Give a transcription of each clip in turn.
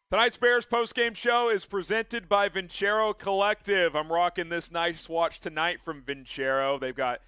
Tonight's Bears postgame show is presented by Vincero Collective. I'm rocking this nice watch tonight from Vincero. They've got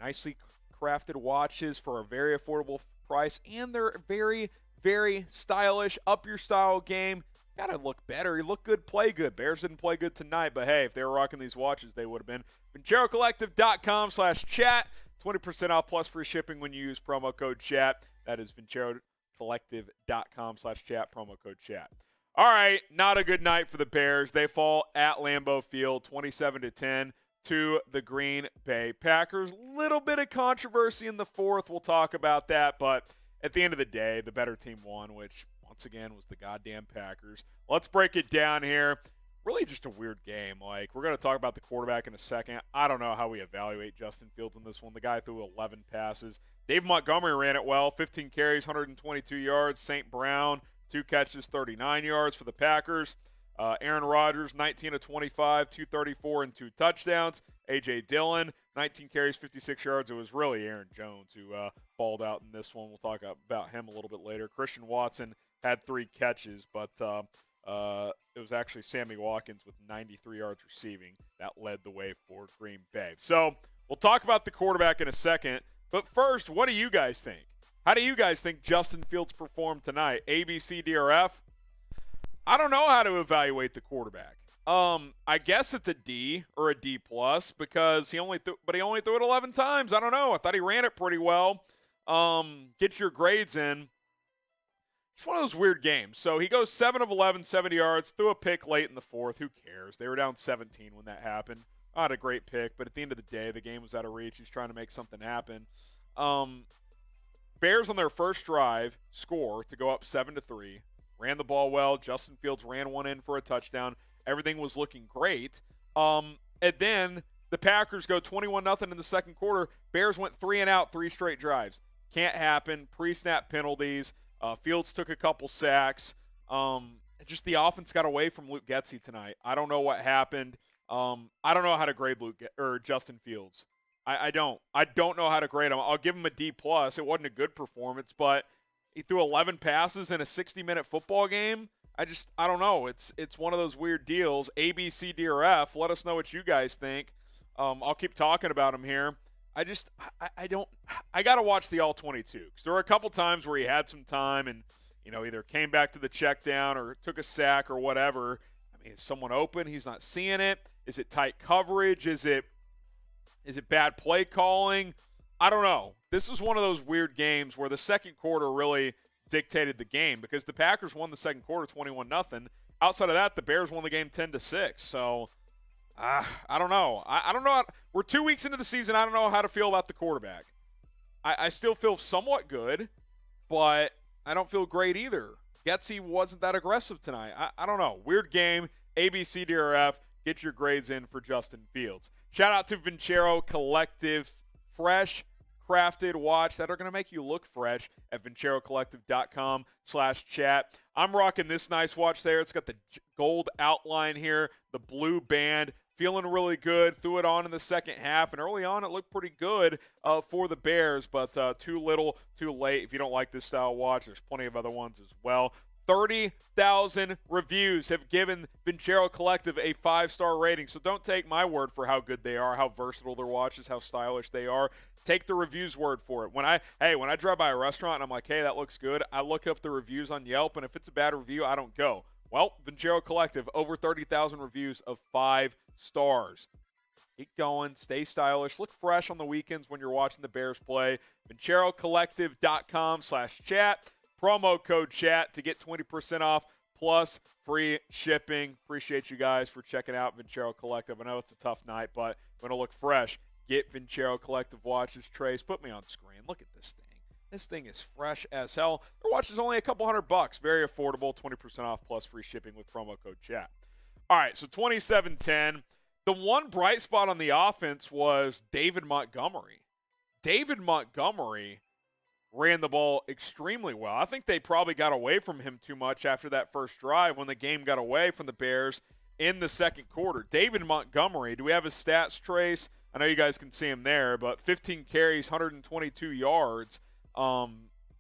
nicely crafted watches for a very affordable price, and they're very, very stylish. Up your style game. Got to look better. You look good, play good. Bears didn't play good tonight, but hey, if they were rocking these watches, they would have been. VinceroCollective.com/chat. 20% off plus free shipping when you use promo code chat. That is VinceroCollective.com/chat, promo code chat. All right, not a good night for the Bears. They fall at Lambeau Field 27-10 to the Green Bay Packers. Little bit of controversy in the fourth. We'll talk about that, but at the end of the day, the better team won, which once again was the goddamn Packers. Let's break it down here. Really just a weird game. Like, we're going to talk about the quarterback in a second. I don't know how we evaluate Justin Fields in this one. The guy threw 11 passes. Dave Montgomery ran it well. 15 carries, 122 yards. St. Brown, 2 catches, 39 yards for the Packers. Aaron Rodgers, 19 of 25, 234 and 2 touchdowns. A.J. Dillon, 19 carries, 56 yards. It was really Aaron Jones who balled out in this one. We'll talk about him a little bit later. Christian Watson had 3 catches, but it was actually Sammy Watkins with 93 yards receiving that led the way for Green Bay. So we'll talk about the quarterback in a second. But first, what do you guys think? How do you guys think Justin Fields performed tonight? A, B, C, D, or F? I don't know how to evaluate the quarterback. I guess it's a D or a D plus because he only threw it 11 times. I don't know. I thought he ran it pretty well. Get your grades in. It's one of those weird games. So he goes 7 of 11, 70 yards, threw a pick late in the fourth. Who cares? They were down 17 when that happened. Not a great pick, but at the end of the day, the game was out of reach. He's trying to make something happen. Bears on their first drive score to go up 7-3. Ran the ball well. Justin Fields ran one in for a touchdown. Everything was looking great. And then the Packers go 21-0 in the second quarter. Bears went 3 and out, 3 straight drives. Can't happen. Pre-snap penalties. Fields took a couple sacks. Just the offense got away from Luke Getsy tonight. I don't know what happened. I don't know how to grade Justin Fields. I don't know how to grade him. I'll give him a D plus. It wasn't a good performance, but he threw 11 passes in a 60-minute football game. I don't know. It's one of those weird deals. A, B, C, D, or F. Let us know what you guys think. I'll keep talking about him here. I got to watch the all-22 because there were a couple times where he had some time and, either came back to the check down or took a sack or whatever. I mean, is someone open? He's not seeing it. Is it tight coverage? Is it bad play calling? I don't know. This is one of those weird games where the second quarter really dictated the game because the Packers won the second quarter 21-0. Outside of that, the Bears won the game 10-6. So, I don't know. I don't know. We're 2 weeks into the season. I don't know how to feel about the quarterback. I still feel somewhat good, but I don't feel great either. Getsy wasn't that aggressive tonight. I don't know. Weird game. A, B, C, D, or F. Get your grades in for Justin Fields. Shout out to Vincero Collective. Fresh, crafted watch that are going to make you look fresh at VinceroCollective.com/chat. I'm rocking this nice watch there. It's got the gold outline here, the blue band. Feeling really good. Threw it on in the second half, and early on it looked pretty good for the Bears, but too little, too late. If you don't like this style watch, there's plenty of other ones as well. 30,000 reviews have given Vincero Collective a 5-star rating, so don't take my word for how good they are, how versatile their watches, how stylish they are. Take the reviews' word for it. When I drive by a restaurant and I'm like, hey, that looks good, I look up the reviews on Yelp, and if it's a bad review, I don't go. Well, Vincero Collective, over 30,000 reviews of 5 stars. Keep going. Stay stylish. Look fresh on the weekends when you're watching the Bears play. VinceroCollective.com/chat. Promo code chat to get 20% off plus free shipping. Appreciate you guys for checking out Vincero Collective. I know it's a tough night, but going to look fresh. Get Vincero Collective watches. Trace, put me on screen. Look at this thing. This thing is fresh as hell. Their watch is only a couple $100. Very affordable. 20% off plus free shipping with promo code chat. All right, so 27-10. The one bright spot on the offense was David Montgomery. David Montgomery ran the ball extremely well. I think they probably got away from him too much after that first drive when the game got away from the Bears in the second quarter. David Montgomery, do we have his stats, Trace? I know you guys can see him there, but 15 carries, 122 yards.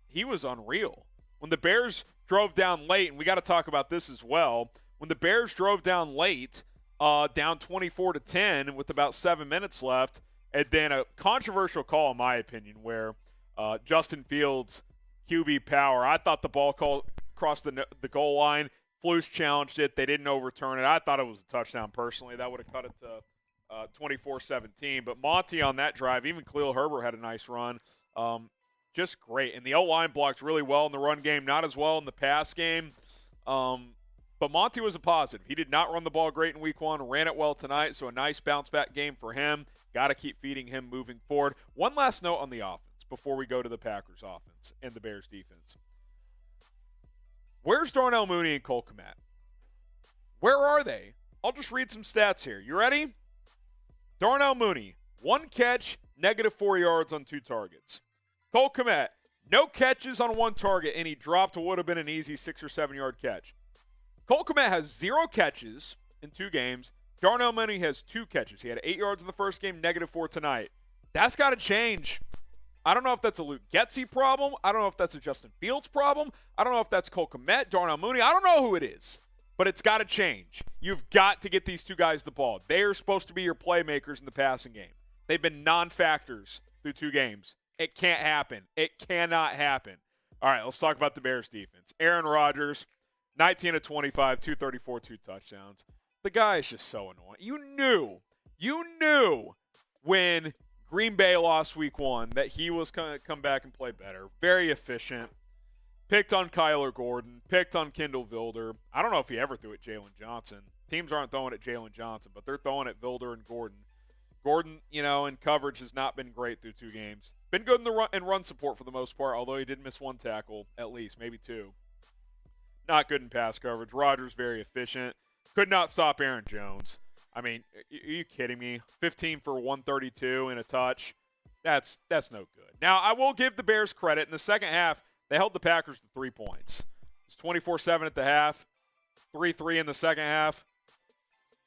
He was unreal. When the Bears drove down late, and we got to talk about this as well. When the Bears drove down late, down 24-10 with about 7 minutes left, and then a controversial call, in my opinion, where Justin Fields, QB power, I thought the ball crossed the goal line. Flus challenged it. They didn't overturn it. I thought it was a touchdown personally. That would have cut it to 24-17. But Monty on that drive, even Khalil Herbert had a nice run. Just great. And the O-line blocked really well in the run game, not as well in the pass game. But Monty was a positive. He did not run the ball great in week 1, ran it well tonight, so a nice bounce-back game for him. Got to keep feeding him moving forward. One last note on the offense before we go to the Packers offense and the Bears defense. Where's Darnell Mooney and Cole Kmet? Where are they? I'll just read some stats here. You ready? Darnell Mooney, 1 catch, -4 yards on 2 targets. Cole Kmet, no catches on 1 target, and he dropped what would have been an easy 6 or 7 yard catch. Cole Kmet has 0 catches in 2 games. Darnell Mooney has 2 catches. He had 8 yards in the first game, -4 tonight. That's got to change. I don't know if that's a Luke Getsy problem. I don't know if that's a Justin Fields problem. I don't know if that's Cole Kmet, Darnell Mooney. I don't know who it is, but it's got to change. You've got to get these 2 guys the ball. They are supposed to be your playmakers in the passing game. They've been non-factors through 2 games. It can't happen. It cannot happen. All right, let's talk about the Bears defense. Aaron Rodgers, 19 of 25, 234, 2 touchdowns. The guy is just so annoying. You knew when Green Bay lost week 1 that he was going to come back and play better. Very efficient. Picked on Kyler Gordon. Picked on Kendall Vilder. I don't know if he ever threw at Jalen Johnson. Teams aren't throwing at Jalen Johnson, but they're throwing at Vilder and Gordon. Gordon, in coverage has not been great through 2 games. Been good in the run support for the most part, although he did miss 1 tackle, at least, maybe 2. Not good in pass coverage. Rodgers very efficient. Could not stop Aaron Jones. I mean, are you kidding me? 15 for 132 and a touch. That's no good. Now, I will give the Bears credit. In the second half, they held the Packers to 3 points. It was 24-7 at the half, 3-3 in the second half.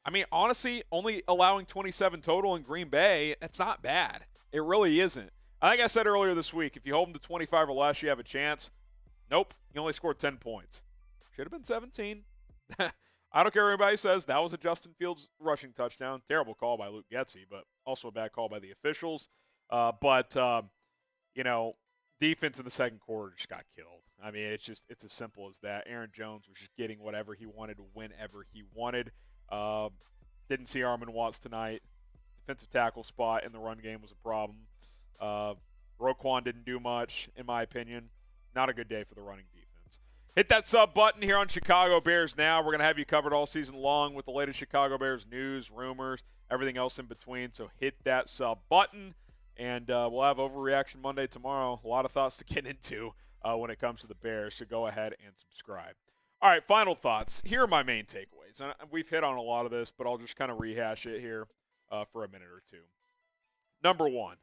I mean, honestly, only allowing 27 total in Green Bay, it's not bad. It really isn't. I think I said earlier this week, if you hold them to 25 or less, you have a chance. Nope, you only scored 10 points. Should have been 17. I don't care what anybody says. That was a Justin Fields rushing touchdown. Terrible call by Luke Getsy, but also a bad call by the officials. Defense in the second quarter just got killed. I mean, it's as simple as that. Aaron Jones was just getting whatever he wanted whenever he wanted. Didn't see Armand Watts tonight. Defensive tackle spot in the run game was a problem. Roquan didn't do much, in my opinion. Not a good day for the running defense. Hit that sub button here on Chicago Bears Now. We're going to have you covered all season long with the latest Chicago Bears news, rumors, everything else in between. So hit that sub button, and we'll have Overreaction Monday tomorrow. A lot of thoughts to get into when it comes to the Bears, so go ahead and subscribe. All right, final thoughts. Here are my main takeaways. And we've hit on a lot of this, but I'll just kind of rehash it here for a minute or two. Number 1,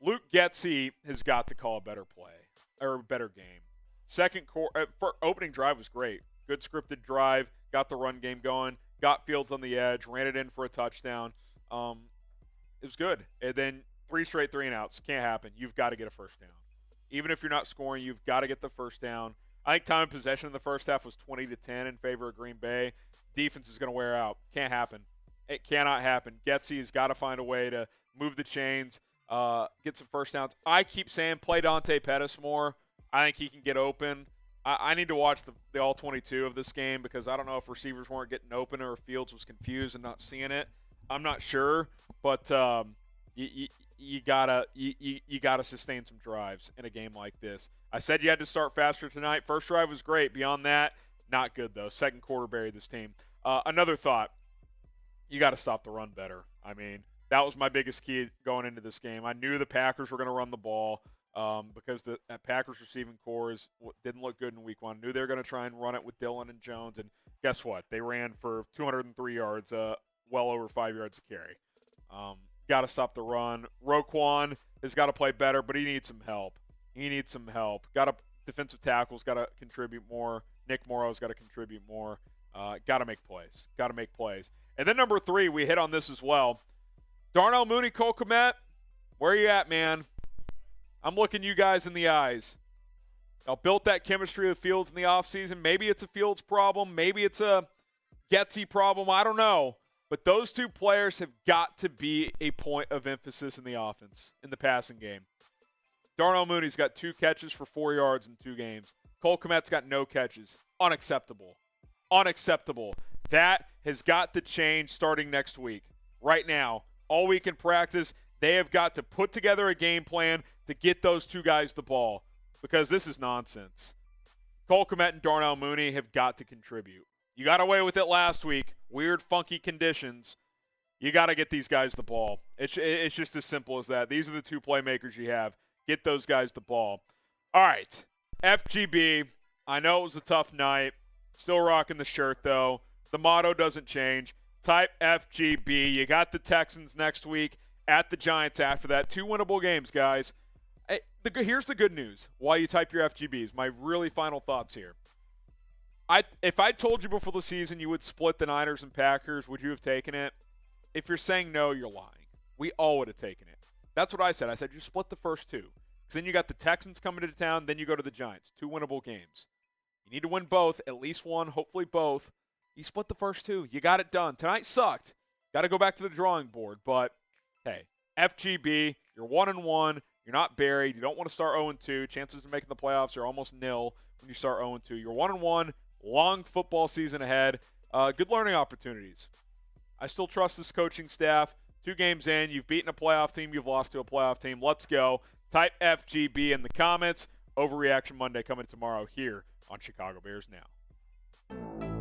Luke Getsy has got to call a better play or a better game. Second quarter, opening drive was great. Good scripted drive, got the run game going, got Fields on the edge, ran it in for a touchdown. It was good. And then 3 straight 3-and-outs. Can't happen. You've got to get a first down. Even if you're not scoring, you've got to get the first down. I think time of possession in the first half was 20-10 in favor of Green Bay. Defense is going to wear out. Can't happen. It cannot happen. Getsy's got to find a way to move the chains, get some first downs. I keep saying play Dante Pettis more. I think he can get open. I need to watch the all-22 of this game because I don't know if receivers weren't getting open or if Fields was confused and not seeing it. I'm not sure, but you gotta sustain some drives in a game like this. I said you had to start faster tonight. First drive was great. Beyond that, not good though. Second quarter buried this team. Another thought: you got to stop the run better. I mean, that was my biggest key going into this game. I knew the Packers were going to run the ball. Because the Packers receiving core didn't look good in week 1. Knew they were going to try and run it with Dillon and Jones, and guess what? They ran for 203 yards, well over 5 yards to carry. Got to stop the run. Roquan has got to play better, but he needs some help. Defensive tackles got to contribute more. Nick Morrow's got to contribute more. Got to make plays. And then number 3, we hit on this as well. Darnell Mooney, Cole Kmet, where are you at, man? I'm looking you guys in the eyes. Built that chemistry with Fields in the offseason. Maybe it's a Fields problem. Maybe it's a Getsy problem. I don't know. But those two players have got to be a point of emphasis in the offense, in the passing game. Darnell Mooney's got 2 catches for 4 yards in 2 games. Cole Kmet's got no catches. Unacceptable. Unacceptable. That has got to change starting next week. Right now, all week in practice, they have got to put together a game plan to get those 2 guys the ball, because this is nonsense. Cole Kmet and Darnell Mooney have got to contribute. You got away with it last week. Weird, funky conditions. You got to get these guys the ball. It's just as simple as that. These are the 2 playmakers you have. Get those guys the ball. All right, FGB. I know it was a tough night. Still rocking the shirt, though. The motto doesn't change. Type FGB. You got the Texans next week, at the Giants after that. 2 winnable games, guys. Here's the good news while you type your FGBs. My really final thoughts here. If I told you before the season you would split the Niners and Packers, would you have taken it? If you're saying no, you're lying. We all would have taken it. That's what I said. I said you split the first 2. Because then you got the Texans coming into town, then you go to the Giants. 2 winnable games. You need to win both, at least one, hopefully both. You split the first 2. You got it done. Tonight sucked. Got to go back to the drawing board. But, hey, FGB, you're 1-1. You're not buried. You don't want to start 0-2. Chances of making the playoffs are almost nil when you start 0-2. You're 1-1. Long football season ahead. Good learning opportunities. I still trust this coaching staff. 2 games in. You've beaten a playoff team. You've lost to a playoff team. Let's go. Type FGB in the comments. Overreaction Monday coming tomorrow here on Chicago Bears Now.